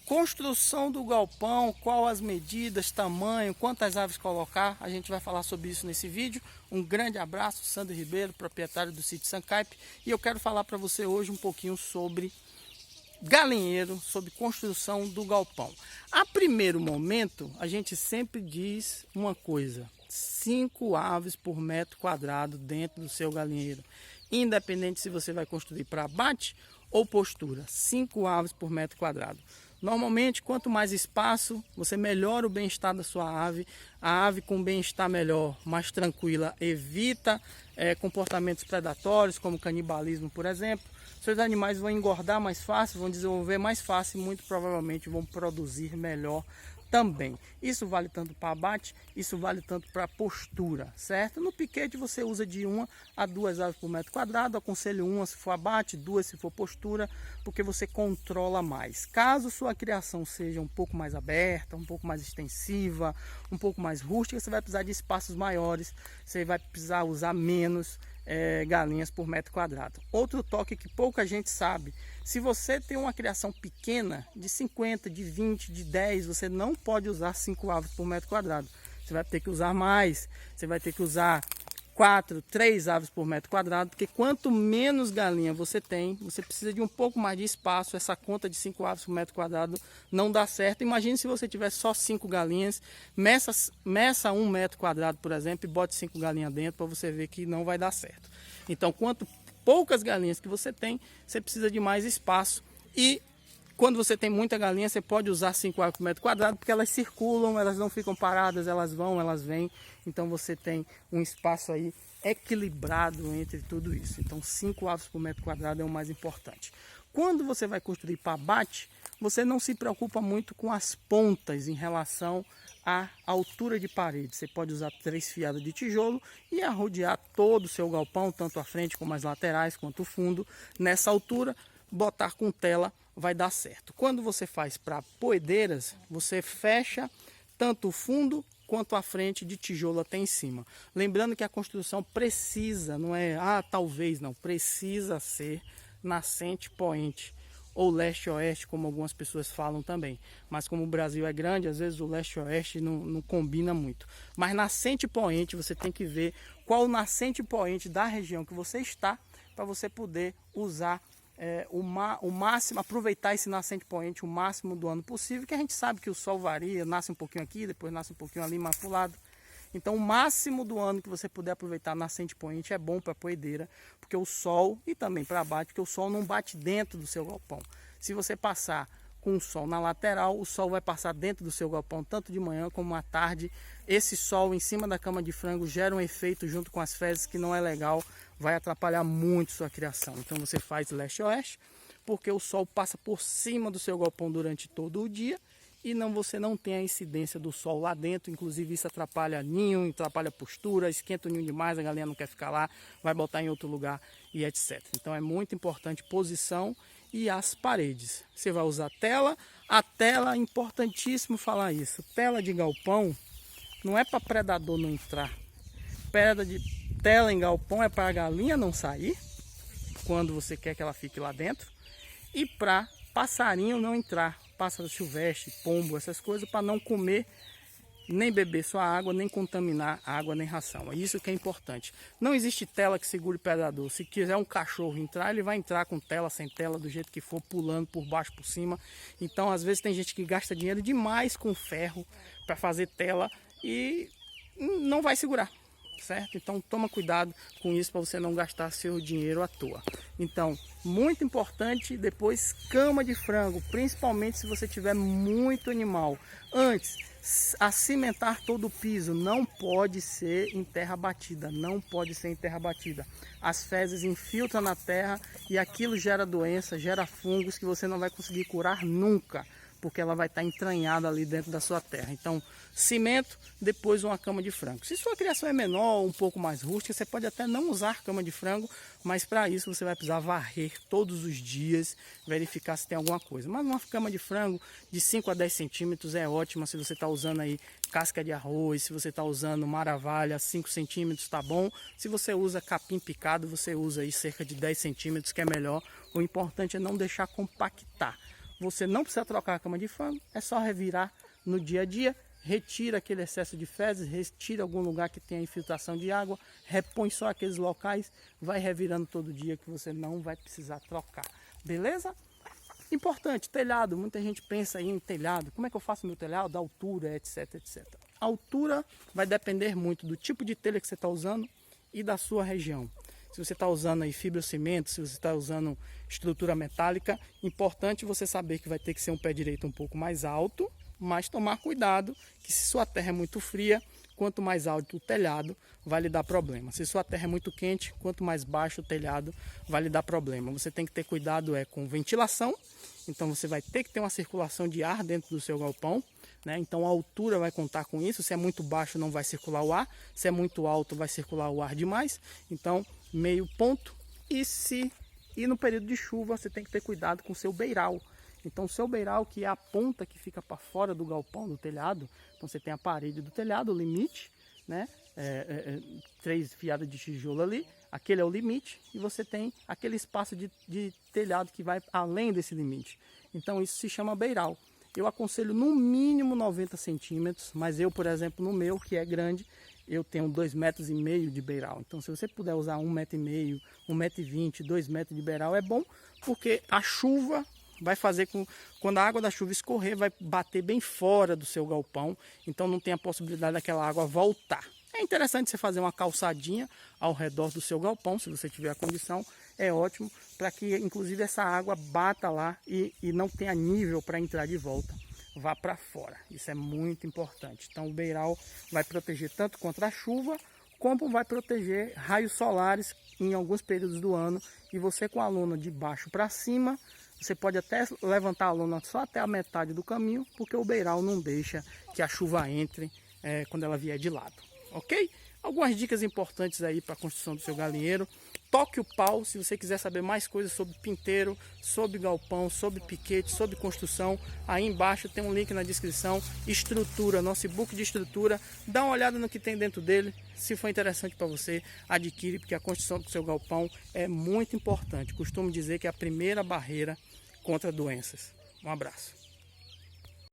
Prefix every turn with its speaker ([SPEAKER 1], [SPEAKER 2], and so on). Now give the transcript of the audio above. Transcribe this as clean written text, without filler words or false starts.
[SPEAKER 1] Construção do galpão, qual as medidas, tamanho, quantas aves colocar, a gente vai falar sobre isso nesse vídeo. Um grande abraço, Sandro Ribeiro, proprietário do sítio Sancaipe, e eu quero falar para você hoje um pouquinho sobre galinheiro, sobre construção do galpão. A primeiro momento, a gente sempre diz uma coisa: 5 aves por metro quadrado dentro do seu galinheiro, independente se você vai construir para abate ou postura. 5 aves por metro quadrado. Normalmente, quanto mais espaço, você melhora o bem-estar da sua ave. A ave com bem-estar melhor, mais tranquila, evita comportamentos predatórios, como canibalismo, por exemplo. Seus animais vão engordar mais fácil, vão desenvolver mais fácil e muito provavelmente vão produzir melhor também. Isso vale tanto para abate, isso vale tanto para postura, certo? No piquete você usa de 1 a 2 aves por metro quadrado. Aconselho 1 se for abate, 2 se for postura, porque você controla mais. Caso sua criação seja um pouco mais aberta, um pouco mais extensiva, um pouco mais rústica, você vai precisar de espaços maiores, você vai precisar usar menos galinhas por metro quadrado. Outro toque que pouca gente sabe: se você tem uma criação pequena, de 50, de 20, de 10, você não pode usar 5 aves por metro quadrado. Você vai ter que usar mais, você vai ter que usar 4, 3 aves por metro quadrado, porque quanto menos galinha você tem, você precisa de um pouco mais de espaço. Essa conta de 5 aves por metro quadrado não dá certo. Imagine se você tiver só 5 galinhas, meça 1 metro quadrado, por exemplo, e bote 5 galinhas dentro, para você ver que não vai dar certo. Então, quanto poucas galinhas que você tem, você precisa de mais espaço. E quando você tem muita galinha, você pode usar 5 aves por metro quadrado, porque elas circulam, elas não ficam paradas, elas vão, elas vêm. Então você tem um espaço aí equilibrado entre tudo isso. Então 5 aves por metro quadrado é o mais importante. Quando você vai construir para abate, você não se preocupa muito com as pontas em relação à altura de parede. Você pode usar 3 fiadas de tijolo e arrodear todo o seu galpão, tanto a frente como as laterais, quanto o fundo. Nessa altura, botar com tela vai dar certo. Quando você faz para poedeiras, você fecha tanto o fundo quanto a frente de tijolo até em cima. Lembrando que a construção precisa, não é talvez não, precisa ser nascente poente ou leste-oeste, como algumas pessoas falam também. Mas como o Brasil é grande, às vezes o leste-oeste não combina muito. Mas nascente poente, você tem que ver qual o nascente poente da região que você está, para você poder usar o máximo, aproveitar esse nascente poente o máximo do ano possível, que a gente sabe que o sol varia, nasce um pouquinho aqui, depois nasce um pouquinho ali, mais pro lado. Então o máximo do ano que você puder aproveitar nascente poente é bom para poedeira, porque o sol, e também para abate, porque o sol não bate dentro do seu galpão. Se você passar com o sol na lateral, o sol vai passar dentro do seu galpão, tanto de manhã como à tarde. Esse sol em cima da cama de frango gera um efeito junto com as fezes que não é legal, vai atrapalhar muito sua criação. Então você faz leste-oeste, porque o sol passa por cima do seu galpão durante todo o dia e você não tem a incidência do sol lá dentro. Inclusive isso atrapalha ninho, atrapalha postura, esquenta o ninho demais, a galinha não quer ficar lá, vai botar em outro lugar e etc. Então é muito importante posição e as paredes. Você vai usar tela. A tela, importantíssimo falar isso, tela de galpão não é para predador não entrar. Tela em galpão é para a galinha não sair quando você quer que ela fique lá dentro, e para passarinho não entrar, pássaro silvestre, pombo, essas coisas, para não comer nem beber sua água, nem contaminar água, nem ração. É isso que é importante. Não existe tela que segure predador. Se quiser um cachorro entrar, ele vai entrar com tela, sem tela, do jeito que for, pulando por baixo, por cima. Então, às vezes tem gente que gasta dinheiro demais com ferro para fazer tela e não vai segurar, certo? Então toma cuidado com isso para você não gastar seu dinheiro à toa. Então, muito importante, depois cama de frango, principalmente se você tiver muito animal. Antes, acimentar todo o piso, não pode ser em terra batida, não pode ser em terra batida. As fezes infiltram na terra e aquilo gera doença, gera fungos que você não vai conseguir curar nunca, porque ela vai estar entranhada ali dentro da sua terra. Então, cimento, depois uma cama de frango. Se sua criação é menor, um pouco mais rústica, você pode até não usar cama de frango, mas para isso você vai precisar varrer todos os dias, verificar se tem alguma coisa. Mas uma cama de frango de 5 a 10 centímetros é ótima. Se você está usando aí casca de arroz, se você está usando maravalha, 5 centímetros tá bom. Se você usa capim picado, você usa aí cerca de 10 centímetros, que é melhor. O importante é não deixar compactar. você não precisa trocar a cama de frango, é só revirar no dia a dia, retira aquele excesso de fezes, retira algum lugar que tenha infiltração de água, repõe só aqueles locais, vai revirando todo dia que você não vai precisar trocar, beleza? Importante, telhado, muita gente pensa aí em telhado, como é que eu faço meu telhado, da altura, etc, etc. A altura vai depender muito do tipo de telha que você está usando e da sua região. Se você está usando aí fibrocimento, se você está usando estrutura metálica, importante você saber que vai ter que ser um pé direito um pouco mais alto, mas tomar cuidado que se sua terra é muito fria, quanto mais alto o telhado, vai lhe dar problema. Se sua terra é muito quente, quanto mais baixo o telhado, vai lhe dar problema. Você tem que ter cuidado com ventilação, então você vai ter que ter uma circulação de ar dentro do seu galpão, né? Então a altura vai contar com isso. Se é muito baixo, não vai circular o ar. Se é muito alto, vai circular o ar demais. Então, meio ponto. E no período de chuva, você tem que ter cuidado com o seu beiral. Então, o seu beiral, que é a ponta que fica para fora do galpão, do telhado. Então, você tem a parede do telhado, o limite, né? 3 fiadas de tijolo ali. Aquele é o limite. E você tem aquele espaço de telhado que vai além desse limite. Então, isso se chama beiral. Eu aconselho no mínimo 90 centímetros, mas eu, por exemplo, no meu, que é grande, eu tenho 2,5 metros de beiral. Então, se você puder usar 1,5 metro, 1,20 metro, 2 metros de beiral, é bom, porque a chuva vai fazer com, quando a água da chuva escorrer, vai bater bem fora do seu galpão, então não tem a possibilidade daquela água voltar. É interessante você fazer uma calçadinha ao redor do seu galpão, se você tiver a condição, é ótimo, para que inclusive essa água bata lá e não tenha nível para entrar de volta, vá para fora. Isso é muito importante. Então o beiral vai proteger tanto contra a chuva, como vai proteger raios solares em alguns períodos do ano. E você com a lona de baixo para cima, você pode até levantar a lona só até a metade do caminho, porque o beiral não deixa que a chuva entre quando ela vier de lado. Ok? Algumas dicas importantes aí para a construção do seu galinheiro. Toque o pau se você quiser saber mais coisas sobre pinteiro, sobre galpão, sobre piquete, sobre construção. Aí embaixo tem um link na descrição. Estrutura, nosso e-book de estrutura. Dá uma olhada no que tem dentro dele. Se for interessante para você, adquire, porque a construção do seu galpão é muito importante. Costumo dizer que é a primeira barreira contra doenças. Um abraço.